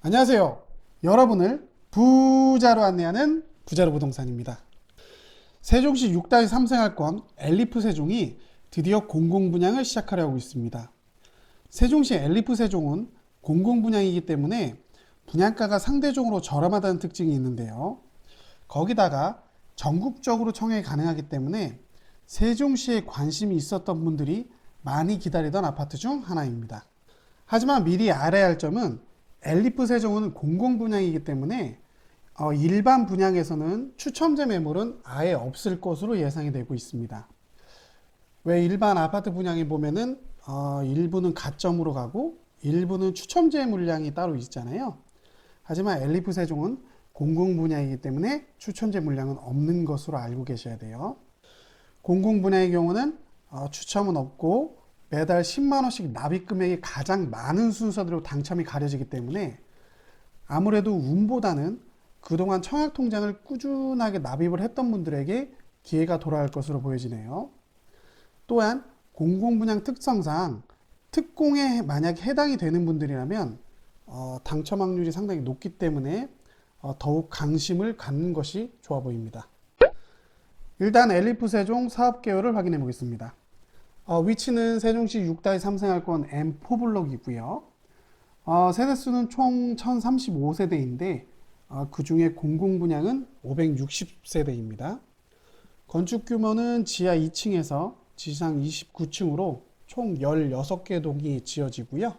안녕하세요. 여러분을 부자로 안내하는 부자로 부동산입니다. 세종시 6-3생활권 엘리프 세종이 드디어 공공분양을 시작하려 하고 있습니다. 세종시 엘리프 세종은 공공분양이기 때문에 분양가가 상대적으로 저렴하다는 특징이 있는데요. 거기다가 전국적으로 청약이 가능하기 때문에 세종시에 관심이 있었던 분들이 많이 기다리던 아파트 중 하나입니다. 하지만 미리 알아야 할 점은 엘리프 세종은 공공분양이기 때문에 일반 분양에서는 추첨제 매물은 아예 없을 것으로 예상이 되고 있습니다. 왜 일반 아파트 분양에 보면은 일부는 가점으로 가고 일부는 추첨제 물량이 따로 있잖아요. 하지만 엘리프 세종은 공공분양이기 때문에 추첨제 물량은 없는 것으로 알고 계셔야 돼요. 공공분양의 경우는 추첨은 없고 매달 10만 원씩 납입 금액이 가장 많은 순서대로 당첨이 가려지기 때문에 아무래도 운보다는 그동안 청약 통장을 꾸준하게 납입을 했던 분들에게 기회가 돌아올 것으로 보여지네요. 또한 공공분양 특성상 특공에 만약 해당이 되는 분들이라면 당첨 확률이 상당히 높기 때문에 더욱 강심을 갖는 것이 좋아 보입니다. 일단 엘리프 세종 사업 개요를 확인해 보겠습니다. 위치는 세종시 6-3생활권 M4블록이고요. 세대수는 총 1035세대인데 그 중에 공공분양은 560세대입니다. 건축 규모는 지하 2층에서 지상 29층으로 총 16개 동이 지어지고요.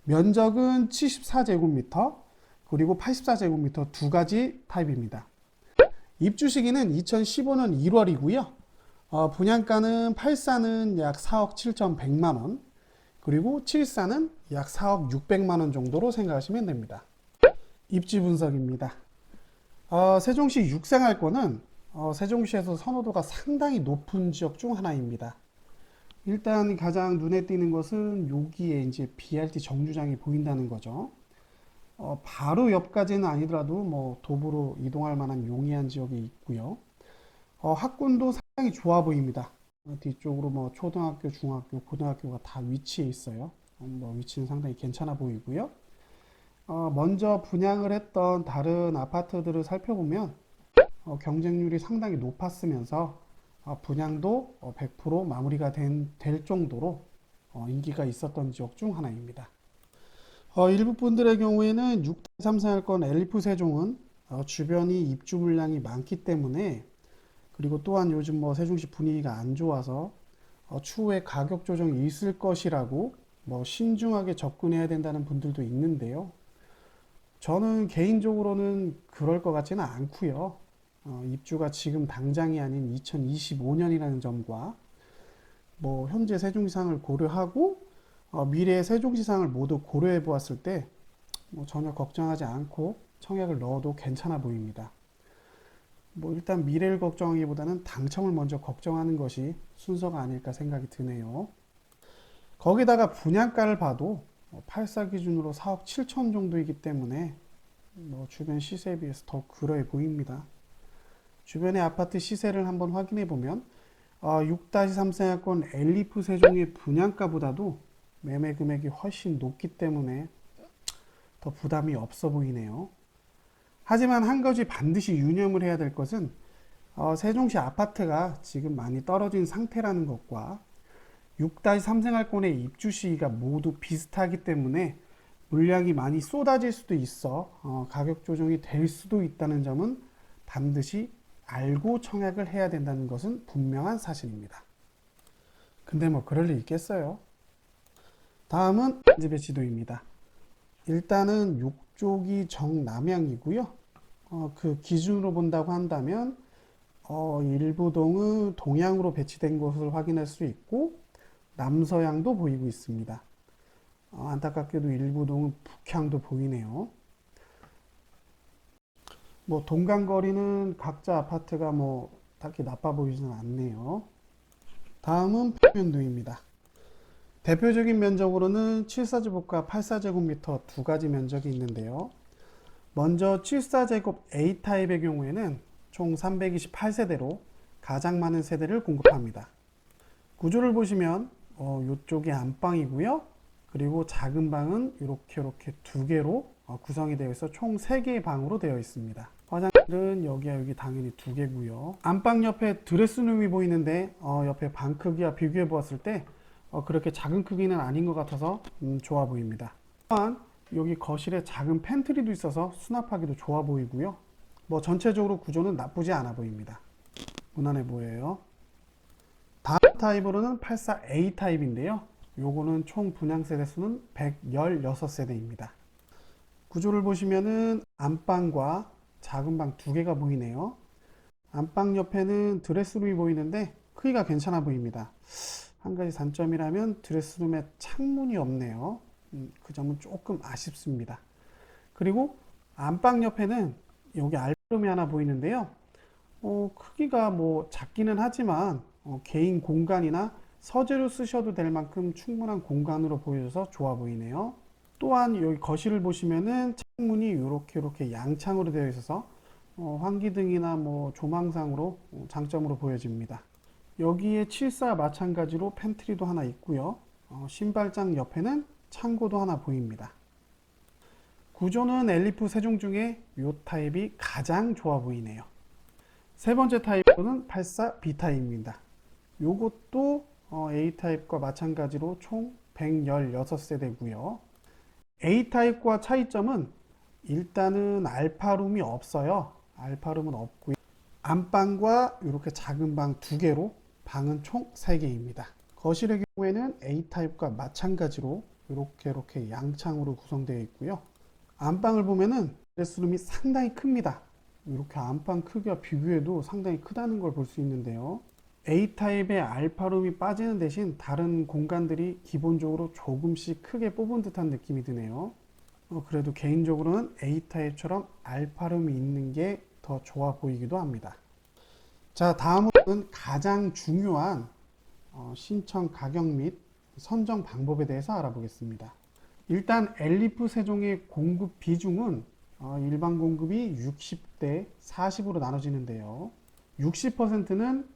면적은 74제곱미터 그리고 84제곱미터 두 가지 타입입니다. 입주 시기는 2015년 1월이고요. 분양가는 8사는 약 4억 7,100만 원, 그리고 7사는 약 4억 600만 원 정도로 생각하시면 됩니다. 입지 분석입니다. 세종시 6생활권은 세종시에서 선호도가 상당히 높은 지역 중 하나입니다. 일단 가장 눈에 띄는 것은 여기에 이제 BRT 정류장이 보인다는 거죠. 바로 옆까지는 아니더라도 뭐 도보로 이동할 만한 용이한 지역이 있고요. 학군도 상당히 좋아 보입니다. 뒤쪽으로 뭐 초등학교, 중학교, 고등학교가 다 위치해 있어요. 위치는 상당히 괜찮아 보이고요. 먼저 분양을 했던 다른 아파트들을 살펴보면 경쟁률이 상당히 높았으면서 분양도 100% 마무리가 될 정도로 인기가 있었던 지역 중 하나입니다. 일부 분들의 경우에는 6-3생활권 엘리프 세종은 주변이 입주 물량이 많기 때문에, 그리고 또한 요즘 뭐 세종시 분위기가 안 좋아서 추후에 가격 조정이 있을 것이라고 신중하게 접근해야 된다는 분들도 있는데요. 저는 개인적으로는 그럴 것 같지는 않고요. 입주가 지금 당장이 아닌 2025년이라는 점과 현재 세종시상을 고려하고 미래의 세종시상을 모두 고려해 보았을 때 전혀 걱정하지 않고 청약을 넣어도 괜찮아 보입니다. 일단 미래를 걱정하기보다는 당첨을 먼저 걱정하는 것이 순서가 아닐까 생각이 드네요. 거기다가 분양가를 봐도 8사 기준으로 4억 7천 정도이기 때문에 주변 시세에 비해서 더 그러해 보입니다. 주변의 아파트 시세를 한번 확인해 보면 6-3생활권 엘리프 세종의 분양가보다도 매매 금액이 훨씬 높기 때문에 더 부담이 없어 보이네요. 하지만 한 가지 반드시 유념을 해야 될 것은 세종시 아파트가 지금 많이 떨어진 상태라는 것과 6-3생활권의 입주 시기가 모두 비슷하기 때문에 물량이 많이 쏟아질 수도 있어 가격 조정이 될 수도 있다는 점은 반드시 알고 청약을 해야 된다는 것은 분명한 사실입니다. 근데 그럴 리 있겠어요? 다음은 집의 지도입니다. 일단은 이쪽이 정남향이고요. 그 기준으로 본다고 한다면 일부 동은 동향으로 배치된 것을 확인할 수 있고 남서향도 보이고 있습니다. 안타깝게도 일부 동은 북향도 보이네요. 동간거리는 각자 아파트가 딱히 나빠 보이지는 않네요. 다음은 평면도입니다. 대표적인 면적으로는 7사제곱과 8사제곱미터 두 가지 면적이 있는데요. 먼저 7사제곱 A타입의 경우에는 총 328세대로 가장 많은 세대를 공급합니다. 구조를 보시면 이쪽이 안방이고요. 그리고 작은 방은 이렇게 두 개로 구성이 되어 있어 총 3개의 방으로 되어 있습니다. 화장실은 여기와 여기 당연히 2개고요. 안방 옆에 드레스룸이 보이는데 옆에 방 크기와 비교해 보았을 때 그렇게 작은 크기는 아닌 것 같아서 좋아 보입니다. 또한 여기 거실에 작은 팬트리도 있어서 수납하기도 좋아 보이고요. 뭐 전체적으로 구조는 나쁘지 않아 보입니다. 무난해 보여요. 다음 타입으로는 84A 타입인데요. 요거는 총 분양 세대 수는 116세대입니다. 구조를 보시면은 안방과 작은 방 2개가 보이네요. 안방 옆에는 드레스룸이 보이는데 크기가 괜찮아 보입니다. 한 가지 단점이라면 드레스룸에 창문이 없네요. 그 점은 조금 아쉽습니다. 그리고 안방 옆에는 여기 알룸이 하나 보이는데요. 크기가 뭐 작기는 하지만 개인 공간이나 서재로 쓰셔도 될 만큼 충분한 공간으로 보여져서 좋아 보이네요. 또한 여기 거실을 보시면은 창문이 이렇게 양창으로 되어 있어서 환기등이나 뭐 조망상으로 장점으로 보여집니다. 여기에 칠사 마찬가지로 팬트리도 하나 있고요. 신발장 옆에는 창고도 하나 보입니다. 구조는 엘리프 세종 중에 이 타입이 가장 좋아 보이네요. 세 번째 타입은 84B 타입입니다. 요것도 A 타입과 마찬가지로 총 116세대고요. A 타입과 차이점은 일단은 알파룸이 없어요. 알파룸은 없고요. 안방과 이렇게 작은 방 2개로 방은 총 3개입니다. 거실의 경우에는 A 타입과 마찬가지로 이렇게 양창으로 구성되어 있고요. 안방을 보면은 드레스룸이 상당히 큽니다. 이렇게 안방 크기와 비교해도 상당히 크다는 걸 볼 수 있는데요. A타입의 알파룸이 빠지는 대신 다른 공간들이 기본적으로 조금씩 크게 뽑은 듯한 느낌이 드네요. 그래도 개인적으로는 A타입처럼 알파룸이 있는 게 더 좋아 보이기도 합니다. 자, 다음으로는 가장 중요한 신청 가격 및 선정 방법에 대해서 알아보겠습니다. 일단 엘리프 세종의 공급 비중은 일반 공급이 60대 40으로 나눠지는데요. 60%는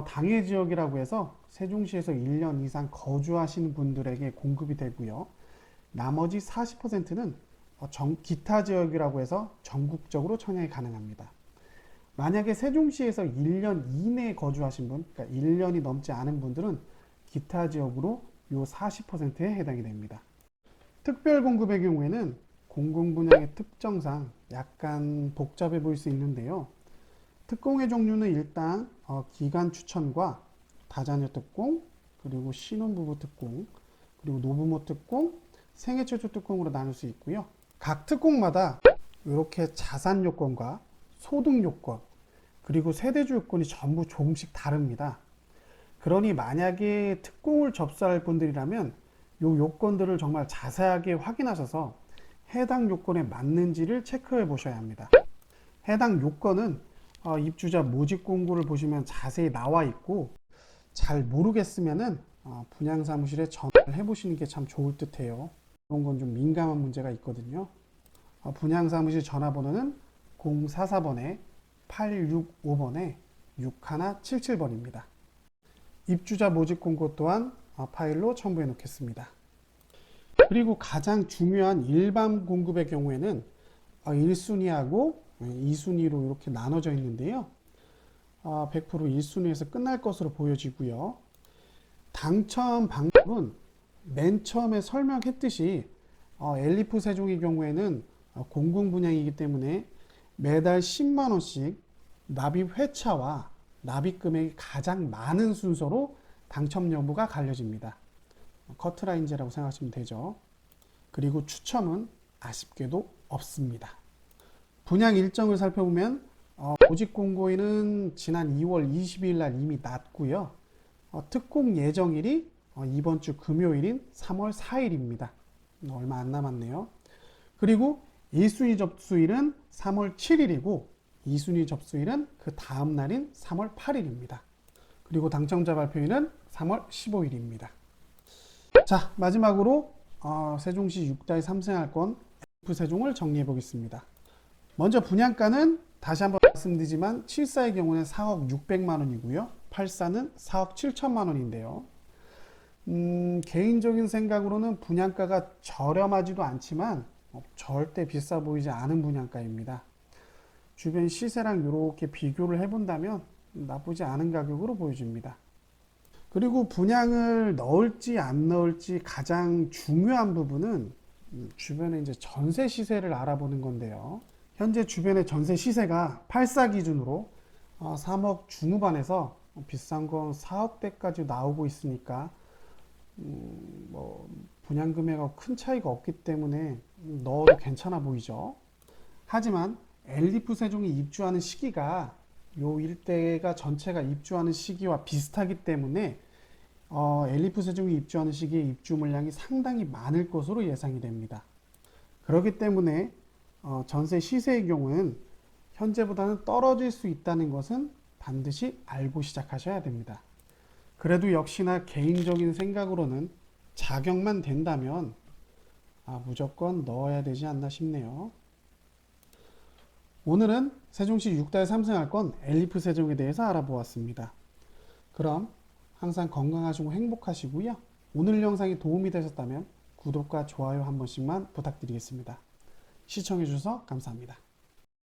당해 지역이라고 해서 세종시에서 1년 이상 거주하시는 분들에게 공급이 되고요. 나머지 40%는 기타 지역이라고 해서 전국적으로 청약이 가능합니다. 만약에 세종시에서 1년 이내에 거주하신 분, 그러니까 1년이 넘지 않은 분들은 기타 지역으로 이 40%에 해당이 됩니다. 특별 공급의 경우에는 공공 분양의 특정상 약간 복잡해 보일 수 있는데요. 특공의 종류는 일단 기간 추천과 다자녀 특공, 그리고 신혼부부 특공, 그리고 노부모 특공, 생애 최초 특공으로 나눌 수 있고요. 각 특공마다 이렇게 자산 요건과 소득 요건, 그리고 세대주 요건이 전부 조금씩 다릅니다. 그러니 만약에 특공을 접수할 분들이라면 이 요건들을 정말 자세하게 확인하셔서 해당 요건에 맞는지를 체크해 보셔야 합니다. 해당 요건은 입주자 모집 공고를 보시면 자세히 나와 있고, 잘 모르겠으면은 분양사무실에 전화를 해보시는 게 참 좋을 듯 해요. 그런 건 좀 민감한 문제가 있거든요. 분양사무실 전화번호는 044번에 865번에 6177번입니다. 입주자 모집 공고 또한 파일로 첨부해 놓겠습니다. 그리고 가장 중요한 일반 공급의 경우에는 1순위하고 2순위로 이렇게 나눠져 있는데요. 100% 1순위에서 끝날 것으로 보여지고요. 당첨 방법은 맨 처음에 설명했듯이 엘리프 세종의 경우에는 공공 분양이기 때문에 매달 10만 원씩 납입 회차와 납입 금액이 가장 많은 순서로 당첨 여부가 갈려집니다. 커트라인제라고 생각하시면 되죠. 그리고 추첨은 아쉽게도 없습니다. 분양 일정을 살펴보면 모집 공고일은 지난 2월 22일 날 이미 났고요. 특공 예정일이 이번 주 금요일인 3월 4일입니다. 얼마 안 남았네요. 그리고 1순위 접수일은 3월 7일이고 2순위 접수일은 그 다음 날인 3월 8일입니다. 그리고 당첨자 발표일은 3월 15일입니다. 자, 마지막으로 세종시 6-3생활권 엘리프 세종을 정리해 보겠습니다. 먼저 분양가는 다시 한번 말씀드리지만 74의 경우는 4억 600만 원이고요. 84는 4억 7천만 원인데요. 개인적인 생각으로는 분양가가 저렴하지도 않지만 절대 비싸 보이지 않은 분양가입니다. 주변 시세랑 이렇게 비교를 해본다면 나쁘지 않은 가격으로 보여집니다. 그리고 분양을 넣을지 안 넣을지 가장 중요한 부분은 주변에 이제 전세 시세를 알아보는 건데요. 현재 주변의 전세 시세가 84 기준으로 3억 중후반에서 비싼 건 4억대까지 나오고 있으니까 뭐 분양 금액하고 큰 차이가 없기 때문에 넣어도 괜찮아 보이죠. 하지만 엘리프 세종이 입주하는 시기가 요 일대가 전체가 입주하는 시기와 비슷하기 때문에 엘리프 세종이 입주하는 시기에 입주 물량이 상당히 많을 것으로 예상이 됩니다. 그렇기 때문에 전세 시세의 경우는 현재보다는 떨어질 수 있다는 것은 반드시 알고 시작하셔야 됩니다. 그래도 역시나 개인적인 생각으로는 자격만 된다면 무조건 넣어야 되지 않나 싶네요. 오늘은 세종시 6-3생활권 엘리프 세종에 대해서 알아보았습니다. 그럼 항상 건강하시고 행복하시고요. 오늘 영상이 도움이 되셨다면 구독과 좋아요 한 번씩만 부탁드리겠습니다. 시청해주셔서 감사합니다.